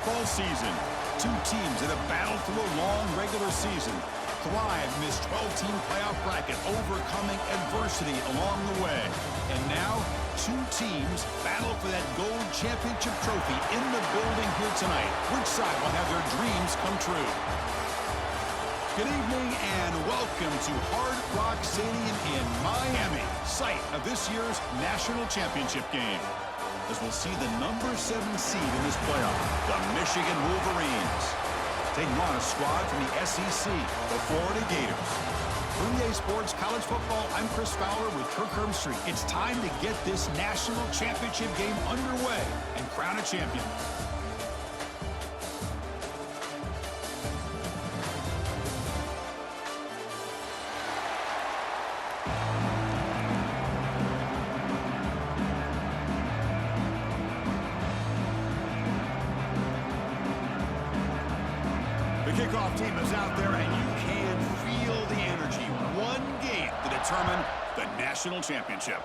football season. Two teams that have battled through a long regular season, thrive in this 12-team playoff bracket, overcoming adversity along the way. And now, two teams battle for that gold championship trophy in the building here tonight. Which side will have their dreams come true? Good evening and welcome to Hard Rock Stadium in Miami, site of this year's national championship game. As we'll see the number 7 seed in this playoff, the Michigan Wolverines, taking on a squad from the SEC, the Florida Gators. From EA Sports College Football, I'm Chris Fowler with Kirk Herbstreit. It's time to get this national championship game underway and crown a champion. The kickoff team is out there, and you can feel the energy. One game to determine the national championship.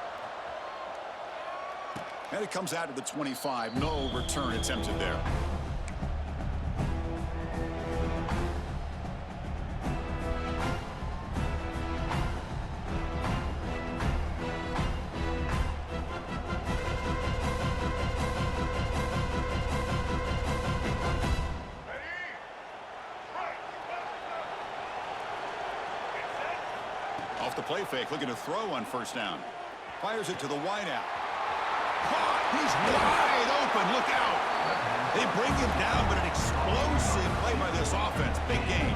And it comes out of the 25. No return attempted there. Off the play fake, looking to throw on first down. Fires it to the wideout. Caught! He's wide open. Look out! They bring him down, but an explosive play by this offense. Big game.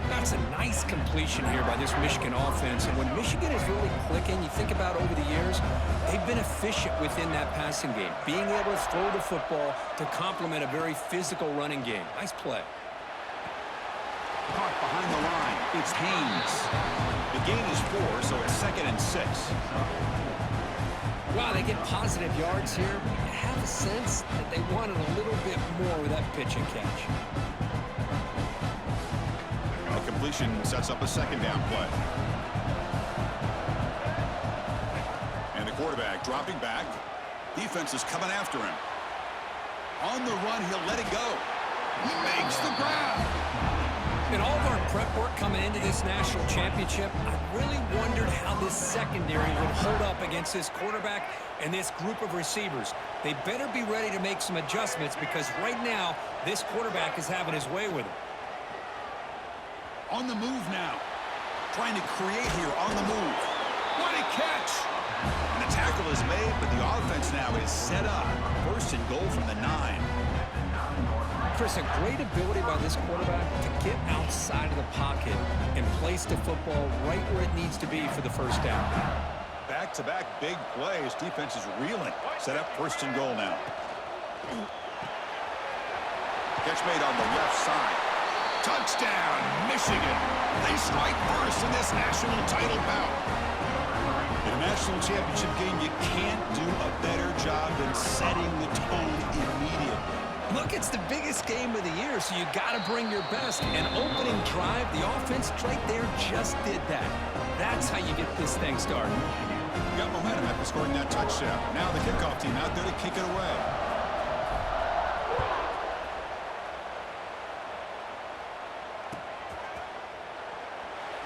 That's a nice completion here by this Michigan offense. And when Michigan is really clicking, you think about over the years, they've been efficient within that passing game, being able to throw the football to complement a very physical running game. Nice play. Caught behind the line. It's Haynes. The gain is 4, so it's 2nd and 6. Wow, they get positive yards here, but you have a sense that they wanted a little bit more with that pitch and catch. The completion sets up a 2nd down play. And the quarterback dropping back. Defense is coming after him. On the run, he'll let it go. He makes the grab. In all of our prep work coming into this national championship, I really wondered how this secondary would hold up against this quarterback and this group of receivers. They better be ready to make some adjustments because right now, this quarterback is having his way with him. On the move now. Trying to create here on the move. What a catch! And the tackle is made, but the offense now is set up. 1st and goal from the 9. Chris, a great ability by this quarterback to get outside of the pocket and place the football right where it needs to be for the first down. Back-to-back big plays. Defense is reeling. Set up 1st and goal now. Catch made on the left side. Touchdown, Michigan. They strike first in this national title bout. In a national championship game, you can't do a better job than setting the tone immediately. Look, it's the biggest game of the year, so you got to bring your best. An opening drive, the offense right there just did that. That's how you get this thing started. Got momentum after scoring that touchdown. Now the kickoff team out there to kick it away.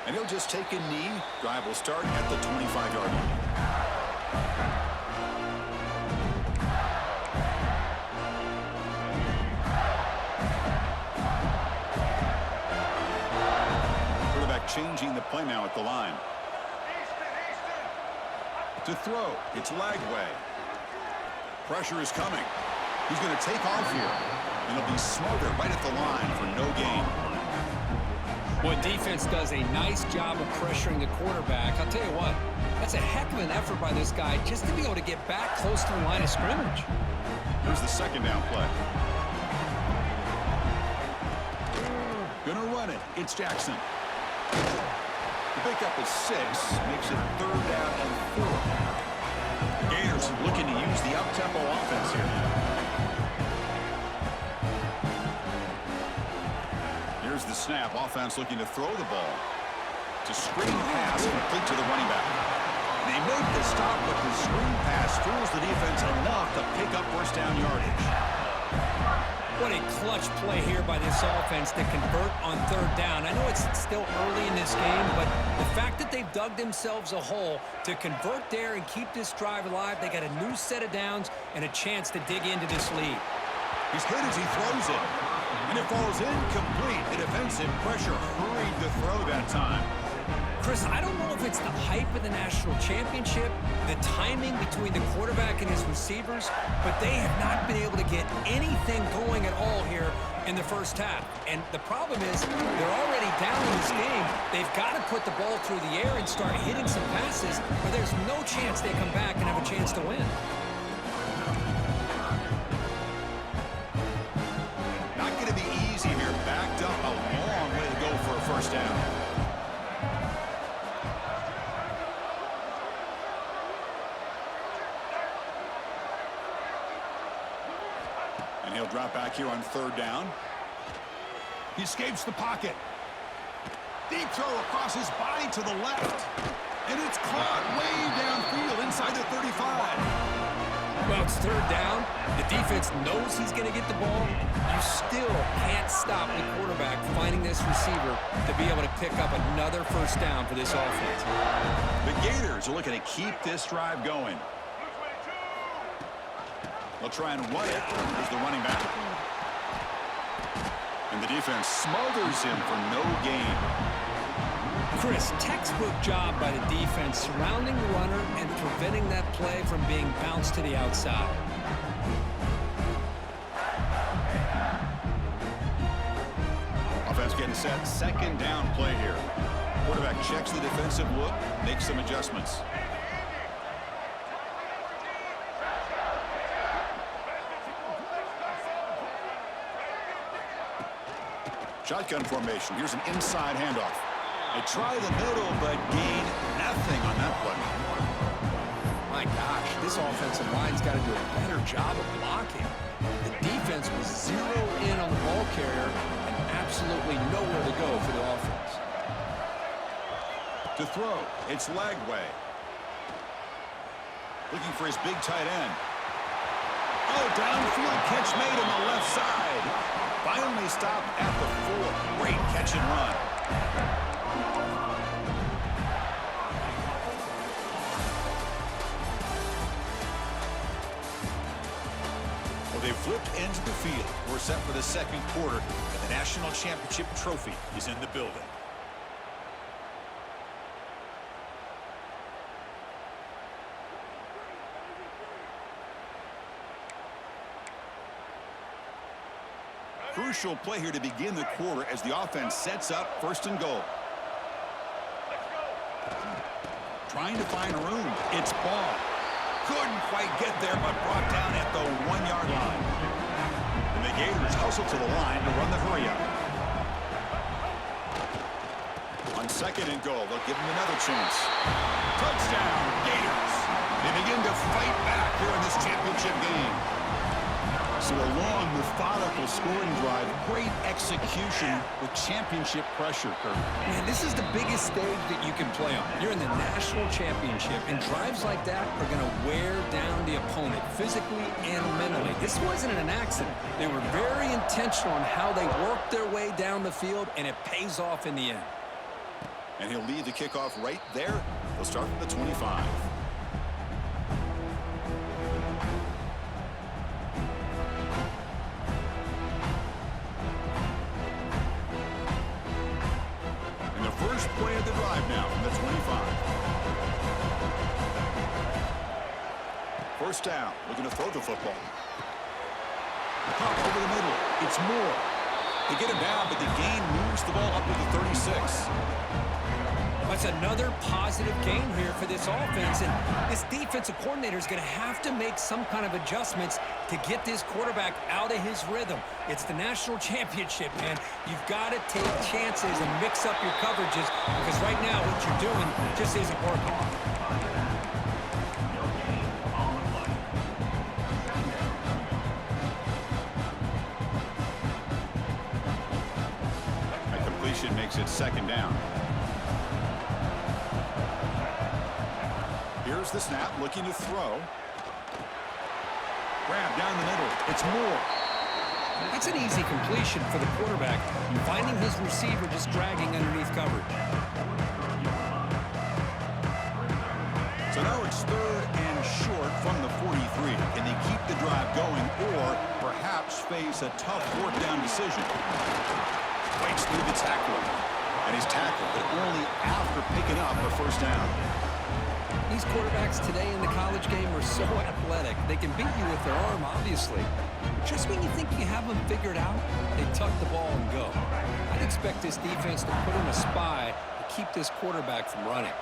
And he'll just take a knee. Drive will start at the 25-yard line. Changing the play now at the line. To throw, it's Lagway. Pressure is coming. He's going to take off here. And he'll be smothered right at the line for no gain. Well, defense does a nice job of pressuring the quarterback. I'll tell you what, that's a heck of an effort by this guy just to be able to get back close to the line of scrimmage. Here's the 2nd down play. Gonna run it. It's Jackson. The pickup is 6, makes it 3rd down and 4. The Gators looking to use the up-tempo offense here. Here's the snap. Offense looking to throw the ball. To screen pass, complete to the running back. They make the stop, but the screen pass fools the defense enough to pick up 1st down yardage. What a clutch play here by this offense to convert on third down. I know it's still early in this game, but the fact that they've dug themselves a hole to convert there and keep this drive alive, they got a new set of downs and a chance to dig into this lead. He's hit as he throws it, and it falls incomplete. The defensive pressure hurried to throw that time. Chris, I don't know if it's the hype of the national championship, the timing between the quarterback and his receivers, but they have not been able to get anything going at all here in the first half. And the problem is they're already down in this game. They've got to put the ball through the air and start hitting some passes, or there's no chance they come back and have a chance to win. Not going to be easy here. Backed up a long way to go for a first down. He'll drop back here on third down. He escapes the pocket. Deep throw across his body to the left. And it's caught way downfield inside the 35. Well, it's third down. The defense knows he's going to get the ball. You still can't stop the quarterback finding this receiver to be able to pick up another first down for this offense. The Gators are looking to keep this drive going. They'll try and run it. There's the running back. And the defense smothers him for no gain. Chris, textbook job by the defense surrounding the runner and preventing that play from being bounced to the outside. Offense getting set. Second down play here. Quarterback checks the defensive look, makes some adjustments. Shotgun formation. Here's an inside handoff. They try the middle, but gain nothing on that play. My gosh, this offensive line's got to do a better job of blocking. The defense was zero in on the ball carrier and absolutely nowhere to go for the offense. To throw, it's Lagway. Looking for his big tight end. Oh, downfield catch made on the left side. Finally stopped at the 4. Great catch and run. Well, they flipped into the field. We're set for the second quarter, and the national championship trophy is in the building. Crucial play here to begin the quarter as the offense sets up first and goal. Trying to find room. It's ball. Couldn't quite get there, but brought down at the 1-yard line. And the Gators hustle to the line to run the hurry up. On second and goal, they'll give him another chance. Touchdown, Gators. They begin to fight back here in this championship game. So a long, methodical scoring drive, great execution with championship pressure, Kirk. Man, this is the biggest stage that you can play on. You're in the national championship, and drives like that are going to wear down the opponent physically and mentally. This wasn't an accident. They were very intentional on how they worked their way down the field, and it pays off in the end. And he'll lead the kickoff right there. They'll start from the 25. First play of the drive now from the 25. First down, looking to throw the football. Pop over the middle. It's Moore. They get him down, but the gain moves the ball up to the 36. That's another positive gain here for this offense, and this defensive coordinator is going to have to make some kind of adjustments to get this quarterback out of his rhythm. It's the national championship, man. You've got to take chances and mix up your coverages, because right now what you're doing just isn't working. That completion makes it second down. Here's the snap, looking to throw. Grab down the middle. It's Moore. That's an easy completion for the quarterback, finding his receiver just dragging underneath coverage. So now it's 3rd and short from the 43. Can they keep the drive going or perhaps face a tough 4th down decision? Waits through the tackle. And he's tackled, but only after picking up a 1st down. These quarterbacks today in the college game are so athletic. They can beat you with their arm, obviously. Just when you think you have them figured out, they tuck the ball and go. I'd expect this defense to put in a spy to keep this quarterback from running.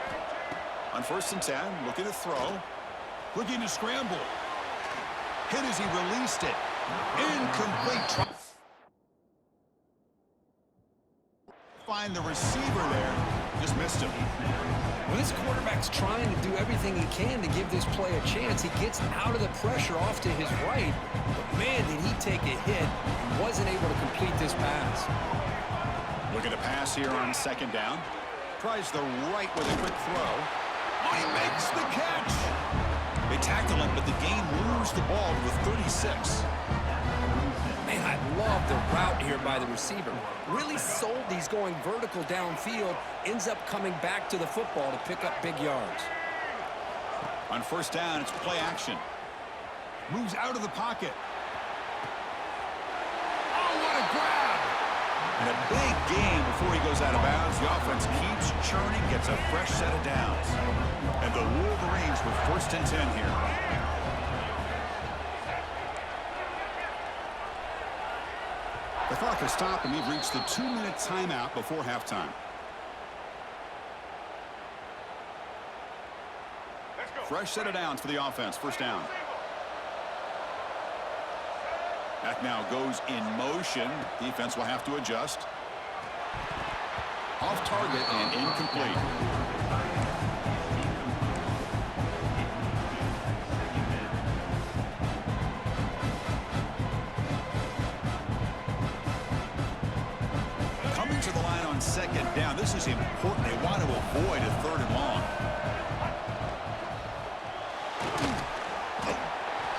On 1st and 10, looking to throw. Looking to scramble. Hit as he released it. Incomplete. Find the receiver there. Just missed him. When this quarterback's trying to do everything he can to give this play a chance, he gets out of the pressure off to his right. But, man, did he take a hit and wasn't able to complete this pass. Looking to pass here on 2nd down. Tries the right with a quick throw. Oh, he makes the catch. They tackle him, but the game moves the ball to the 36. Man, I love the route here by the receiver. Really sold these going vertical downfield. Ends up coming back to the football to pick up big yards. On 1st down, it's play action. Moves out of the pocket. Oh, what a grab! And a big gain before he goes out of bounds. The offense keeps churning, gets a fresh set of downs. And the Wolverines with 1st and 10 here. The clock has stopped, and we've reached the 2-minute timeout before halftime. Fresh set of downs for the offense. 1st down. That now goes in motion. Defense will have to adjust. Off target and incomplete. Coming to the line on 2nd down. This is important. They want to avoid a 3rd and long.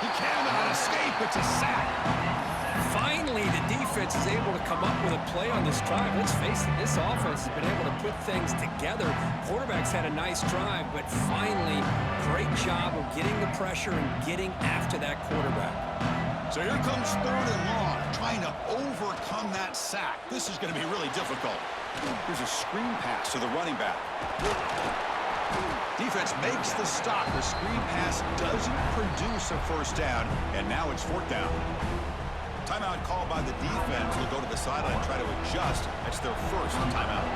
He cannot escape. It's a sack. Finally, the defense is able to come up with a play on this drive. Let's face it, this offense has been able to put things together. Quarterback's had a nice drive, but finally, great job of getting the pressure and getting after that quarterback. So here comes 3rd and long, trying to overcome that sack. This is going to be really difficult. Here's a screen pass to the running back. Defense makes the stop. The screen pass doesn't produce a 1st down, and now it's 4th down. Timeout called by the defense. They'll go to the sideline and try to adjust. That's their 1st timeout.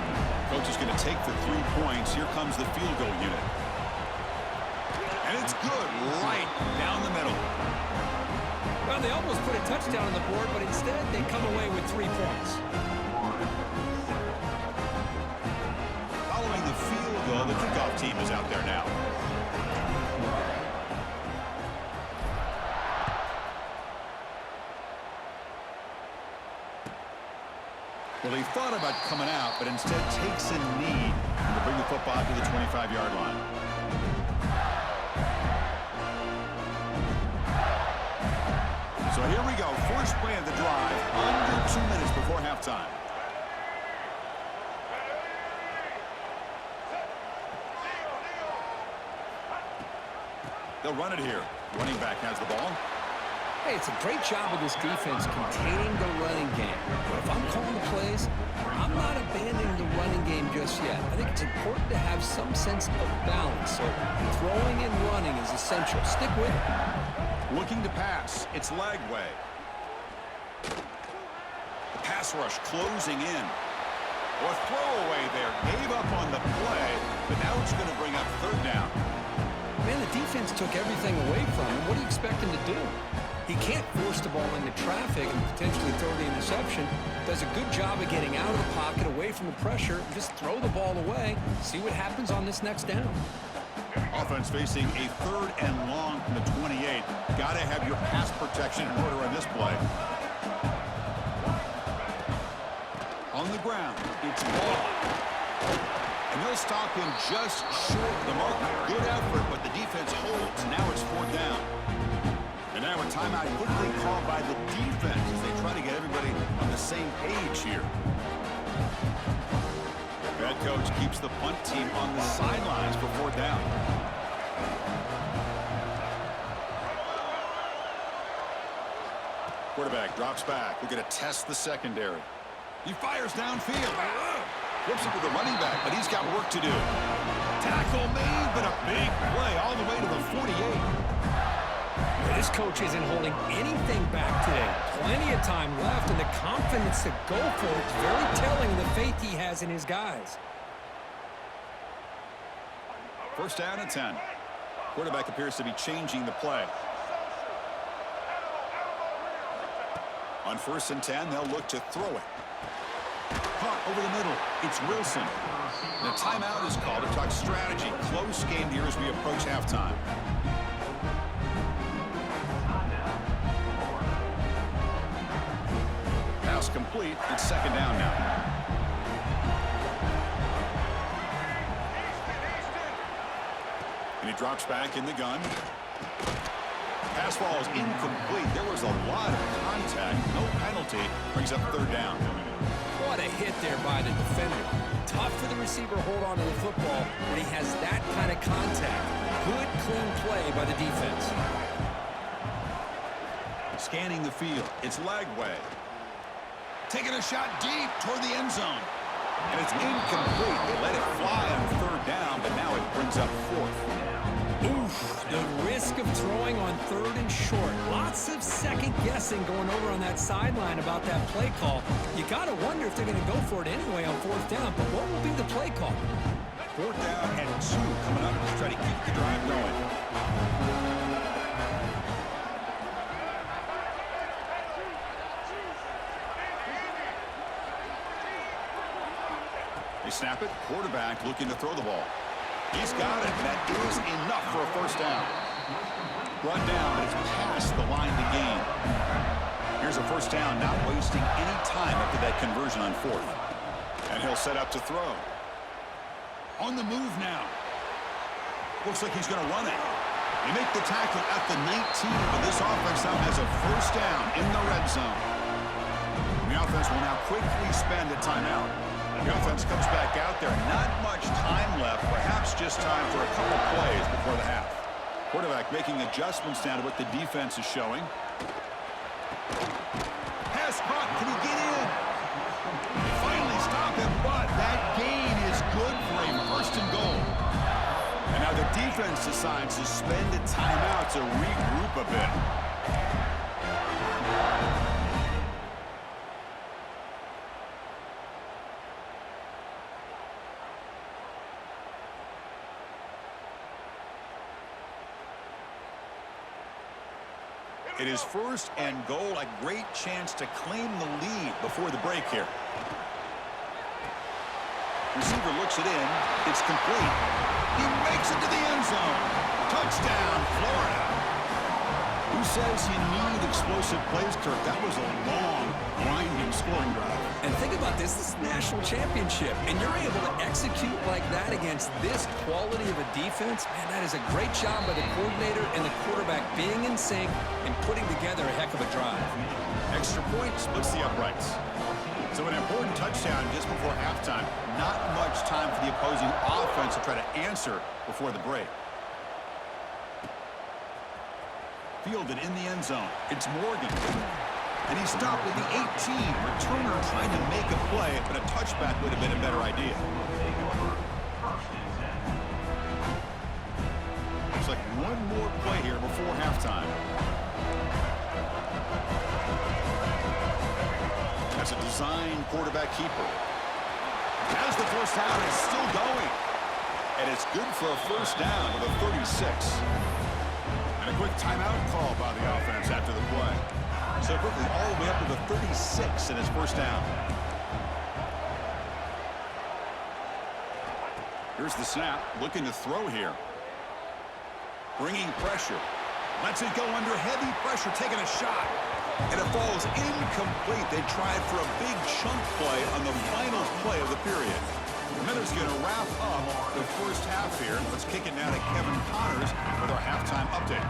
Coach is going to take the 3 points. Here comes the field goal unit. And it's good right down the middle. Well, they almost put a touchdown on the board, but instead they come away with 3 points. Following the field goal, the kickoff team is out there now. Well, he thought about coming out, but instead takes a knee to bring the football to the 25-yard line. So here we go. First play of the drive, under 2 minutes before halftime. They'll run it here. Running back has the ball. Hey, it's a great job of this defense containing the running game. But if I'm calling the plays, I'm not abandoning the running game just yet. I think it's important to have some sense of balance. So throwing and running is essential. Stick with it. Looking to pass. It's Lagway. The pass rush closing in. Or throwaway there. Gave up on the play, but now it's going to bring up 3rd down. Man, the defense took everything away from him. What do you expect him to do? He can't force the ball into traffic and potentially throw the interception. Does a good job of getting out of the pocket, away from the pressure, just throw the ball away, see what happens on this next down. Offense facing a 3rd and long from the 28. Got to have your pass protection in order on this play. On the ground, it's ball. And they'll stop him just short of the mark. Good effort, but the defense holds. Now it's 4th down. And now a timeout quickly called by the defense as they try to get everybody on the same page here. Head coach keeps the punt team on the sidelines for 4th down. Quarterback drops back. We're going to test the secondary. He fires downfield. Flips it to the running back, but he's got work to do. Tackle made, but a big play all the way to the 48. This coach isn't holding anything back today. Plenty of time left, and the confidence to go for it is very telling of the faith he has in his guys. 1st down and 10. Quarterback appears to be changing the play. On 1st and 10, they'll look to throw it. Caught over the middle. It's Wilson. The timeout is called to talk strategy. Close game here as we approach halftime. Pass complete. It's 2nd down now. And he drops back in the gun. Pass ball is incomplete. There was a lot of contact. No penalty. Brings up 3rd down. What a hit there by the defender. Tough for the receiver to hold on to the football when he has that kind of contact. Good, clean play by the defense. Scanning the field. It's Lagway. Taking a shot deep toward the end zone. And it's incomplete. They let it fly on 3rd down, but now it brings up 4th. Oof, the risk of throwing on 3rd and short. Lots of second guessing going over on that sideline about that play call. You got to wonder if they're going to go for it anyway on 4th down, but what will be the play call? 4th down and 2 coming up to try to keep the drive going. They snap it. Quarterback looking to throw the ball. He's got it. That is enough for a 1st down. Brought down, but it's past the line to gain. Here's a 1st down, not wasting any time after that conversion on 4th. And he'll set up to throw. On the move now. Looks like he's going to run it. They make the tackle at the 19, but this offense now has a 1st down in the red zone. The offense will now quickly spend a timeout. The offense comes back out there. Not much time left. Perhaps just time for a couple plays before the half. Quarterback making adjustments down to what the defense is showing. Pass caught. Can he get in? Finally stop him, but that gain is good for a 1st and goal. And now the defense decides to spend a timeout to regroup a bit. It is 1st and goal, a great chance to claim the lead before the break here. Receiver looks it in. It's complete. He makes it to the end zone. Touchdown, Florida. Who says you need explosive plays, Kirk? That was a long, grinding scoring drive. And think about this. This is a national championship, and you're able to execute like that against this quality of a defense. Man, that is a great job by the coordinator and the quarterback being in sync and putting together a heck of a drive. Extra point splits the uprights. So an important touchdown just before halftime. Not much time for the opposing offense to try to answer before the break. Fielded in the end zone. It's Morgan. And he stopped at the 18. Returner trying to make a play, but a touchback would have been a better idea. Looks like one more play here before halftime. That's a design quarterback keeper. As the 1st down is still going. And it's good for a 1st down with a 36. And a quick timeout call by the offense after the play. So quickly all the way up to the 36 in his 1st down. Here's the snap, looking to throw here. Bringing pressure. Lets it go under heavy pressure, taking a shot. And it falls incomplete. They tried for a big chunk play on the final play of the period. The Miners going to wrap up the 1st half here. Let's kick it now to Kevin Connors with our halftime update.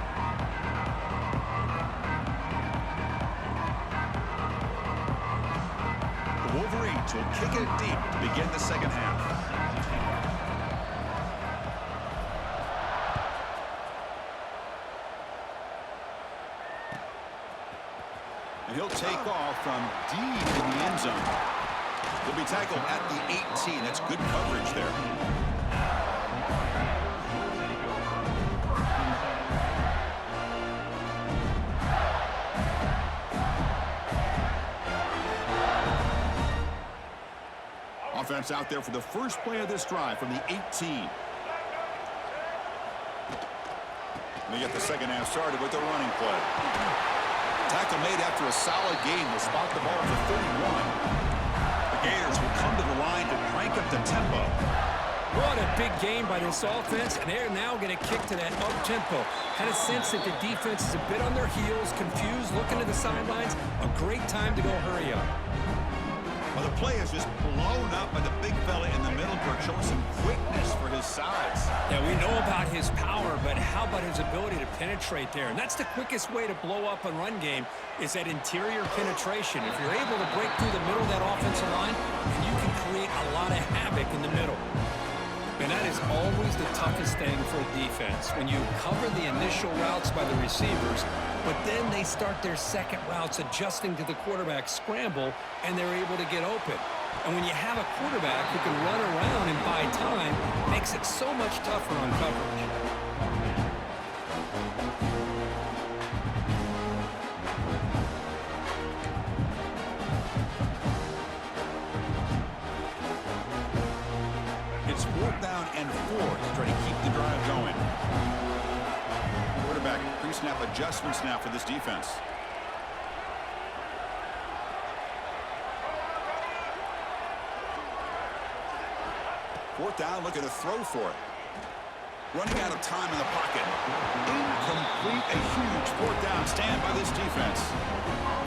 Wolverines will kick it deep to begin the second half. And he'll take off from deep in the end zone. He'll be tackled at the 18. That's good coverage there. Offense out there for the first play of this drive from the 18. And they get the second half started with the running play. Tackle made after a solid gain. They'll spot the ball for 31. The Gators will come to the line to crank up the tempo. What a big game by this offense, and they're now going to kick to that up-tempo. Had a sense that the defense is a bit on their heels, confused, looking to the sidelines. A great time to go hurry up. Well, the play is just blown up by the big fella in the middle, showing some quickness for his size. Yeah, we know about his power, but how about his ability to penetrate there? And that's the quickest way to blow up a run game, is that interior penetration. If you're able to break through the middle of that offensive line, then you can create a lot of havoc in the middle. And that is always the toughest thing for a defense, when you cover the initial routes by the receivers, but then they start their second routes adjusting to the quarterback scramble, and they're able to get open. And when you have a quarterback who can run around and buy time, it makes it so much tougher on coverage. It's 4th down and 4 to try to keep the drive going. Quarterback pre-snap adjustments now for this defense. Fourth down, looking to throw for it. Running out of time in the pocket. Incomplete. A huge 4th down stand by this defense.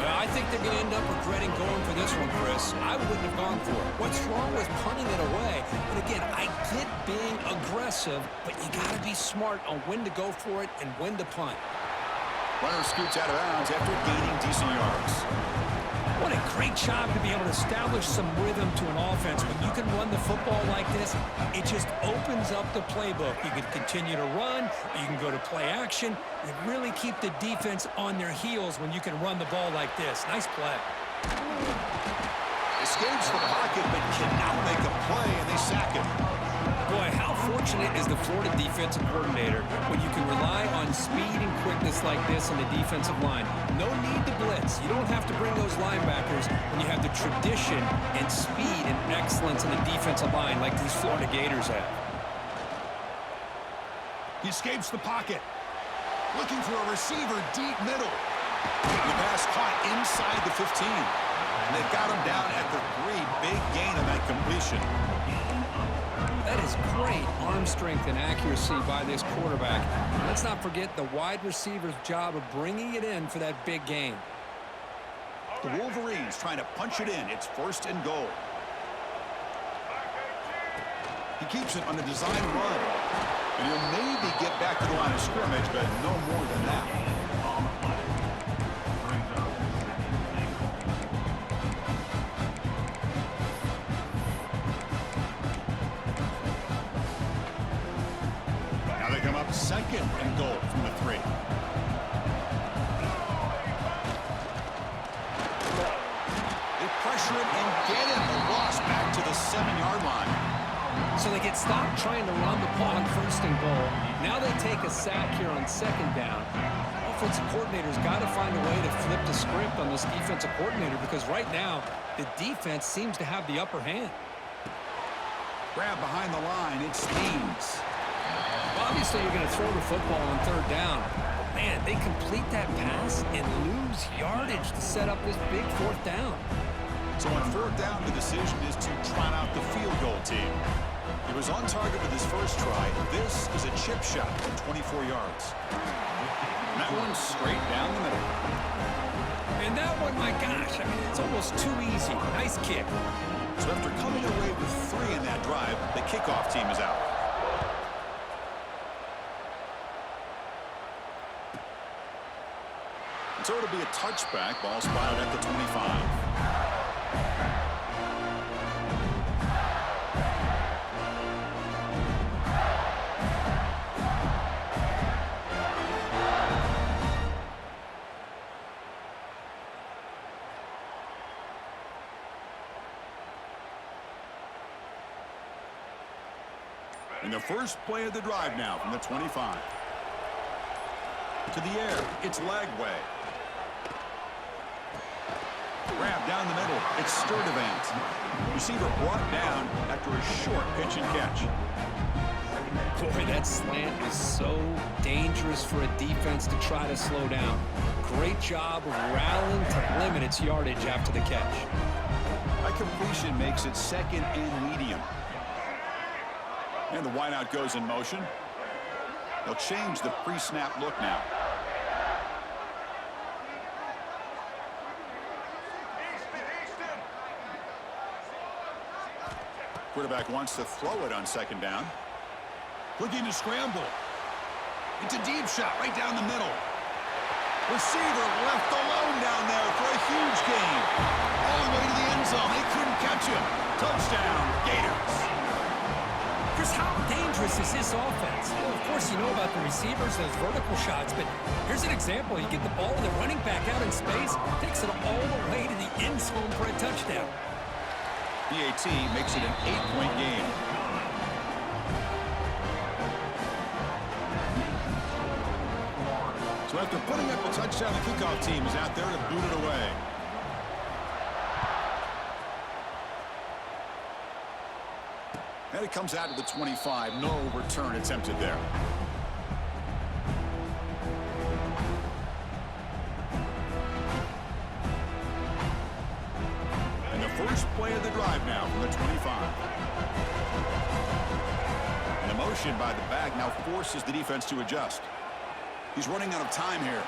I think they're going to end up regretting going for this one, Chris. I wouldn't have gone for it. What's wrong with punting it away? And again, I get being aggressive, but you got to be smart on when to go for it and when to punt. Runner scoots out of bounds after gaining decent yards. What a great job to be able to establish some rhythm to an offense. When you can run the football like this, it just opens up the playbook. You can continue to run, you can go to play action. You really keep the defense on their heels when you can run the ball like this. Nice play. Escapes the pocket, but cannot make a play, and they sack him. Boy, how fortunate is the Florida defensive coordinator when you can rely on speed and quickness like this on the defensive line. No need to blitz. You don't have to bring those linebackers when you have the tradition and speed and excellence in the defensive line like these Florida Gators have. He escapes the pocket. Looking for a receiver deep middle. The pass caught inside the 15. And they've got him down at the 3. Big gain on that completion. That is great arm strength and accuracy by this quarterback. And let's not forget the wide receiver's job of bringing it in for that big gain. The Wolverines trying to punch it in. It's 1st and goal. He keeps it on a design run. And he'll maybe get back to the line of scrimmage, but no more than that. Come up 2nd and goal from the 3. They pressure him and get him. A loss back to the 7-yard line. So they get stopped trying to run the ball on 1st and goal. Now they take a sack here on 2nd down. Offensive coordinator's got to find a way to flip the script on this defensive coordinator, because right now the defense seems to have the upper hand. Grab behind the line. It stings. Obviously, you're going to throw the football on 3rd down. But, man, they complete that pass and lose yardage to set up this big 4th down. So on 4th down, the decision is to trot out the field goal team. He was on target with his first try. This is a chip shot from 24 yards. And that one's straight down the middle. And that one, my gosh, I mean, it's almost too easy. Nice kick. So after coming away with 3 in that drive, the kickoff team is out. So it'll be a touchback. Ball spotted at the 25. And the first play of the drive now from the 25. To the air, it's Lagway. Grab down the middle, it's Sturdivant. Receiver brought down after a short pitch and catch. Boy, that slant is so dangerous for a defense to try to slow down. Great job of rallying to limit its yardage after the catch. High completion makes it second and medium. And the wideout goes in motion. They'll change the pre-snap look now. Quarterback wants to throw it on second down. Looking to scramble. It's a deep shot right down the middle. Receiver left alone down there for a huge gain. All the way to the end zone. They couldn't catch him. Touchdown, Gators. Chris, how dangerous is this offense? Well, of course, you know about the receivers, those vertical shots, but here's an example. You get the ball and the running back out in space, takes it all the way to the end zone for a touchdown. BAT makes it an 8-point game. So after putting up a touchdown, the kickoff team is out there to boot it away. And it comes out to the 25. No return attempted there. And the first play of the drive now from the 25. And the motion by the back now forces the defense to adjust. He's running out of time here.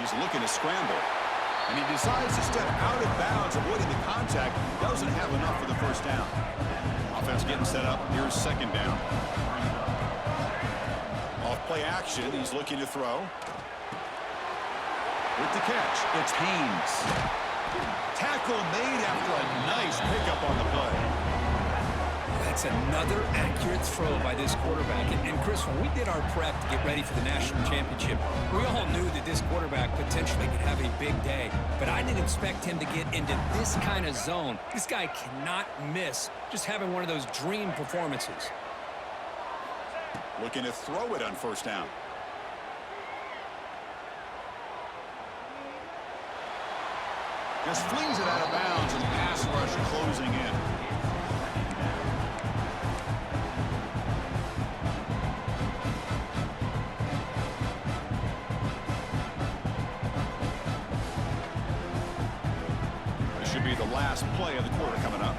He's looking to scramble. And he decides to step out of bounds, avoiding the contact. Doesn't have enough for the first down. Offense getting set up. Here's second down. Off play action. He's looking to throw. With the catch, it's Haynes. Tackle made after a nice pickup on the play. That's another accurate throw by this quarterback. And Chris, when we did our prep to get ready for the national championship, we all knew that this quarterback potentially could have a big day. But I didn't expect him to get into this kind of zone. This guy cannot miss just having one of those dream performances. Looking to throw it on first down. Just flings it out of bounds and pass rush closing in. Should be the last play of the quarter coming up.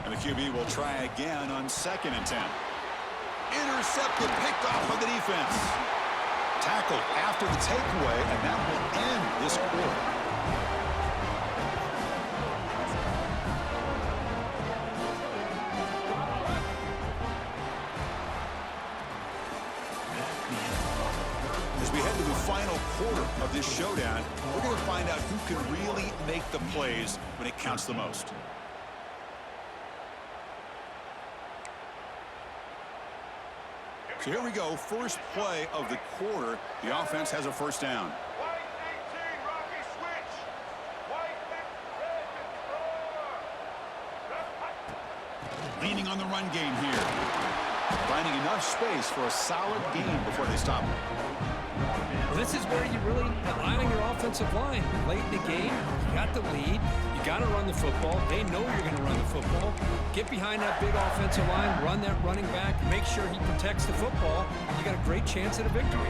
And the QB will try again on 2nd and 10. Intercepted, picked off by the defense. Tackled after the takeaway, and that will end this quarter. As we head to the final quarter of this showdown, we're going to find out who can really make the plays when it counts the most. So here we go, first play of the quarter. The offense has a first down. Leaning on the run game here. Finding enough space for a solid gain before they stop him. Well, this is where you really rely on your offensive line. Late in the game, you got the lead. You got to run the football. They know you're going to run the football. Get behind that big offensive line, run that running back, make sure he protects the football. You got a great chance at a victory.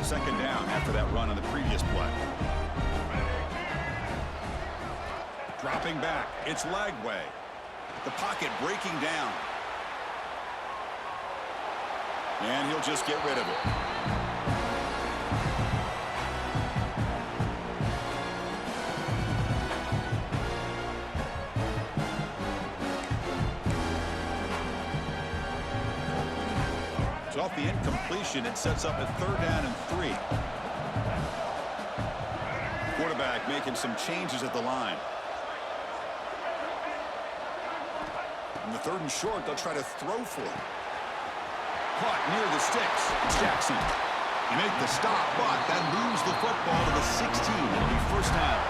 Second down after that run on the previous play. Dropping back, it's Lagway. The pocket breaking down. And he'll just get rid of it. So off the incompletion, it sets up a 3rd down and 3. Quarterback making some changes at the line. On the 3rd and short, they'll try to throw for it. Caught near the sticks. It's Jackson. You make the stop, but that moves the football to the 16. It'll be first down.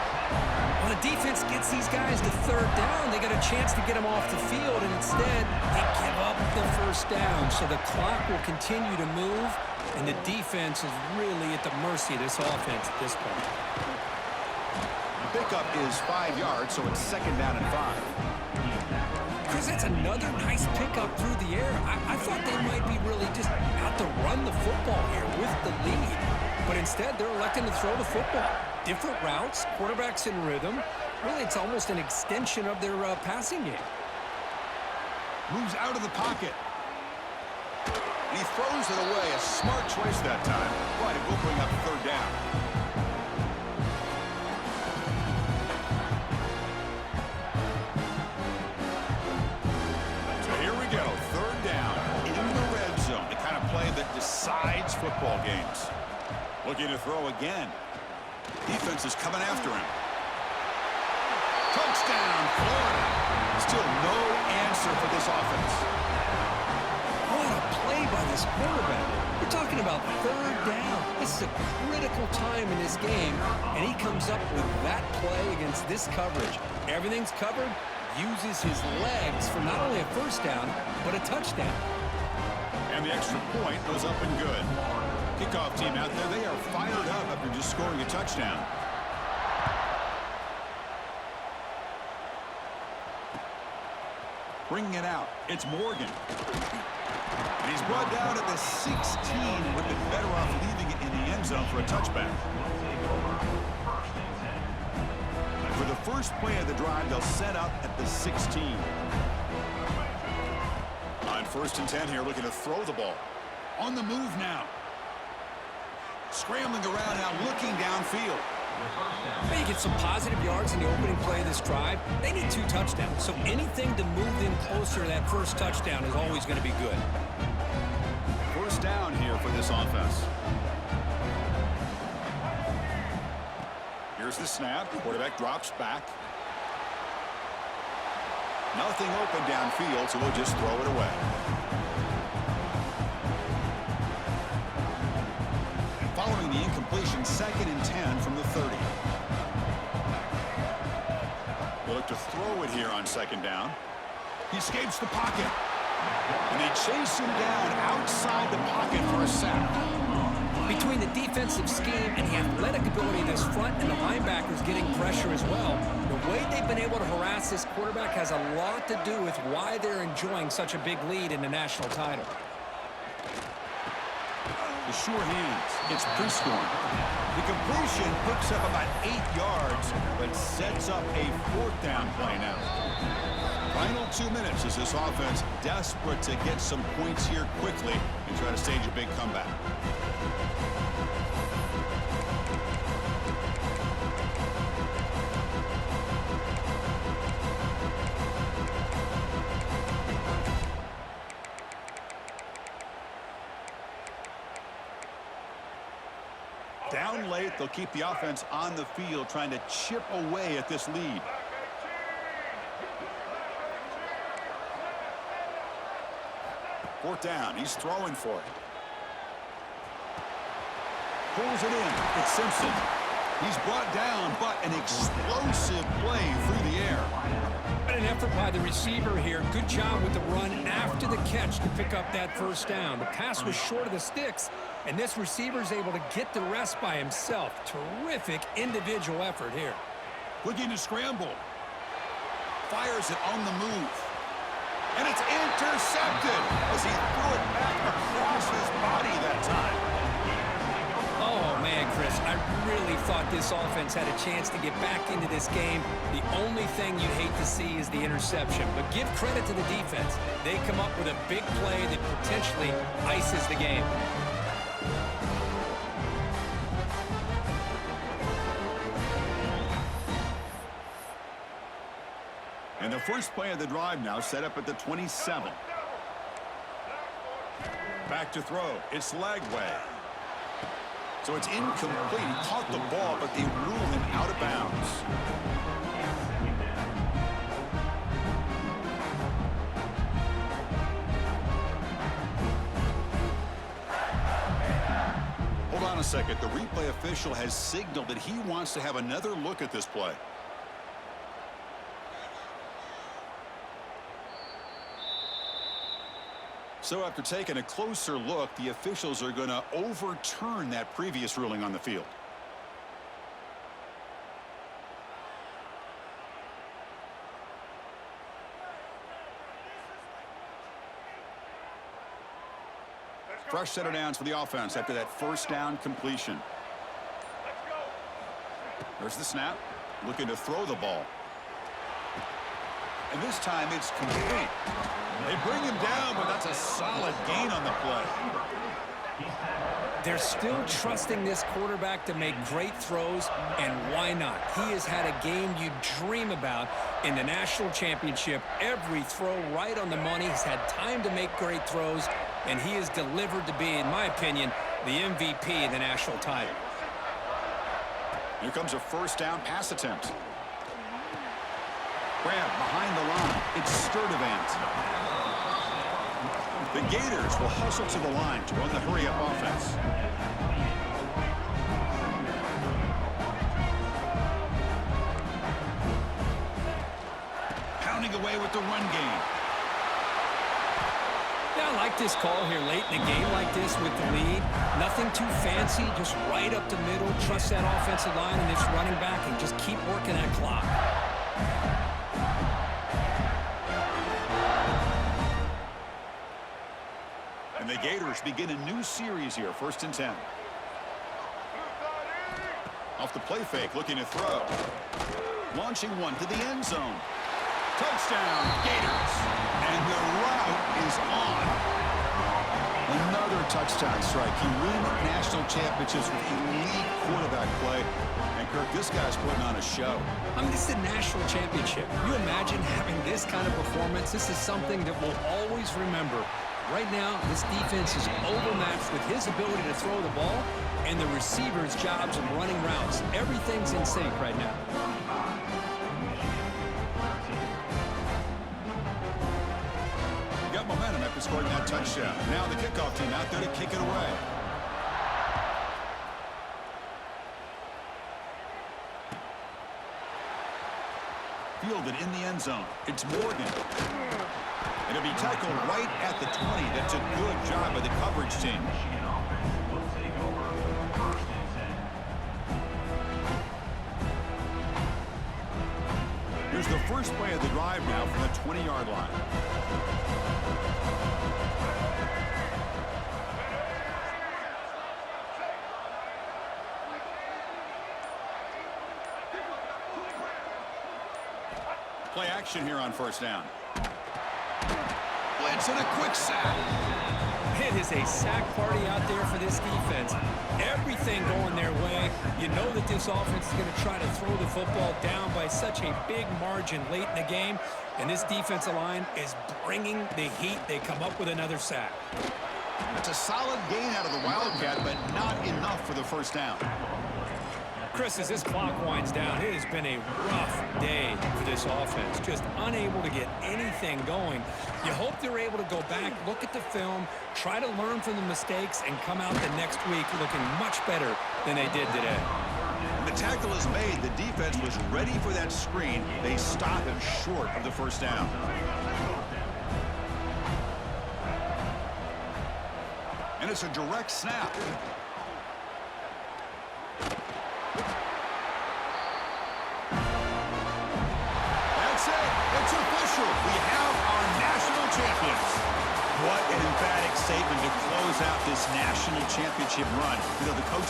When the defense gets these guys to third down, they get a chance to get them off the field, and instead they give up the first down. So the clock will continue to move, and the defense is really at the mercy of this offense at this point. The pickup is 5 yards, so it's 2nd down and 5. Chris, that's another nice pickup through the air. I thought they might be really just out to run the football here with the lead. But instead, they're electing to throw the football. Different routes, quarterbacks in rhythm. Really, it's almost an extension of their passing game. Moves out of the pocket. And he throws it away. A smart choice that time. But it will bring up 3rd down. So here we go. 3rd down in the red zone. The kind of play that decides football games. Looking to throw again. Defense is coming after him. Touchdown, Florida. Still no answer for this offense. What a play by this quarterback. We're talking about 3rd down. This is a critical time in this game, and he comes up with that play against this coverage. Everything's covered, uses his legs for not only a 1st down, but a touchdown. And the extra point was up and good. Kickoff team out there, they are fired up after just scoring a touchdown. Bringing it out, it's Morgan. And he's brought down at the 16. Would have been better off leaving it in the end zone for a touchback. For the first play of the drive, they'll set up at the 16. On 1st and 10 here, looking to throw the ball. On the move now. Scrambling around now, looking downfield. You get some positive yards in the opening play of this drive. They need 2 touchdowns, so anything to move them closer to that 1st touchdown is always going to be good. 1st down here for this offense. Here's the snap. Quarterback drops back. Nothing open downfield, so we'll just throw it away. Following the incompletion, 2nd and 10 from the 30. We'll look to throw it here on 2nd down. He escapes the pocket. And they chase him down outside the pocket for a sack. Between the defensive scheme and the athletic ability of this front and the linebackers getting pressure as well, the way they've been able to harass this quarterback has a lot to do with why they're enjoying such a big lead in the national title. The sure hands. It's Prescorn. The completion picks up about 8 yards, but sets up a 4th down play now. Final 2 minutes as this offense desperate to get some points here quickly and try to stage a big comeback. Down late, they'll keep the offense on the field trying to chip away at this lead. Fourth down, he's throwing for it. Pulls it in, it's Simpson. He's brought down, but an explosive play through the air. An effort by the receiver here. Good job with the run after the catch to pick up that 1st down. The pass was short of the sticks, and this receiver is able to get the rest by himself. Terrific individual effort here. Looking to scramble. Fires it on the move. And it's intercepted as he threw it back across his body that time. Oh, man, Chris, I really thought this offense had a chance to get back into this game. The only thing you'd hate to see is the interception. But give credit to the defense. They come up with a big play that potentially ices the game. And the first play of the drive now set up at the 27. Back to throw. It's Lagway. So it's incomplete. He caught the ball, but they rule him out of bounds. Hold on a second. The replay official has signaled that he wants to have another look at this play. So after taking a closer look, the officials are going to overturn that previous ruling on the field. Fresh set of downs for the offense after that first down completion. There's the snap. Looking to throw the ball. And this time it's complete. They bring him down, but that's a solid gain on the play. They're still trusting this quarterback to make great throws, and why not? He has had a game you dream about in the national championship. Every throw right on the money. He's had time to make great throws, and he is delivered to be, in my opinion, the MVP of the national title. Here comes a first down pass attempt. Grab behind the line. It's Sturdivant. The Gators will hustle to the line to run the hurry-up offense. Pounding away with the run game. Yeah, I like this call here late in a game like this with the lead. Nothing too fancy, just right up the middle. Trust that offensive line and its running back and just keep working that clock. And the Gators begin a new series here, 1st and 10. Off the play fake, looking to throw. Launching one to the end zone. Touchdown, Gators. And the route is on. Another touchdown strike. You win national championships with elite quarterback play. And, Kirk, this guy's putting on a show. I mean, this is a national championship. You imagine having this kind of performance? This is something that we'll always remember. Right now, this defense is overmatched with his ability to throw the ball and the receivers' jobs of running routes. Everything's in sync right now. You got momentum after scoring that touchdown. Now the kickoff team out there to kick it away. Fielded in the end zone. It's Morgan. And it'll be tackled right at the 20. That's a good job by the coverage team. Here's the first play of the drive now from the 20-yard line. Play action here on first down. Blitz and a quick sack. It is a sack party out there for this defense. Everything going their way. You know that this offense is going to try to throw the football down by such a big margin late in the game. And this defensive line is bringing the heat. They come up with another sack. It's a solid gain out of the Wildcat, but not enough for the first down. Chris, as this clock winds down, it has been a rough day for this offense. Just unable to get anything going. You hope they're able to go back, look at the film, try to learn from the mistakes, and come out the next week looking much better than they did today. The tackle is made. The defense was ready for that screen. They stop him short of the first down. And it's a direct snap. That's it. It's official. We have our national champions. What an emphatic statement to close out this national championship run. You know, the coach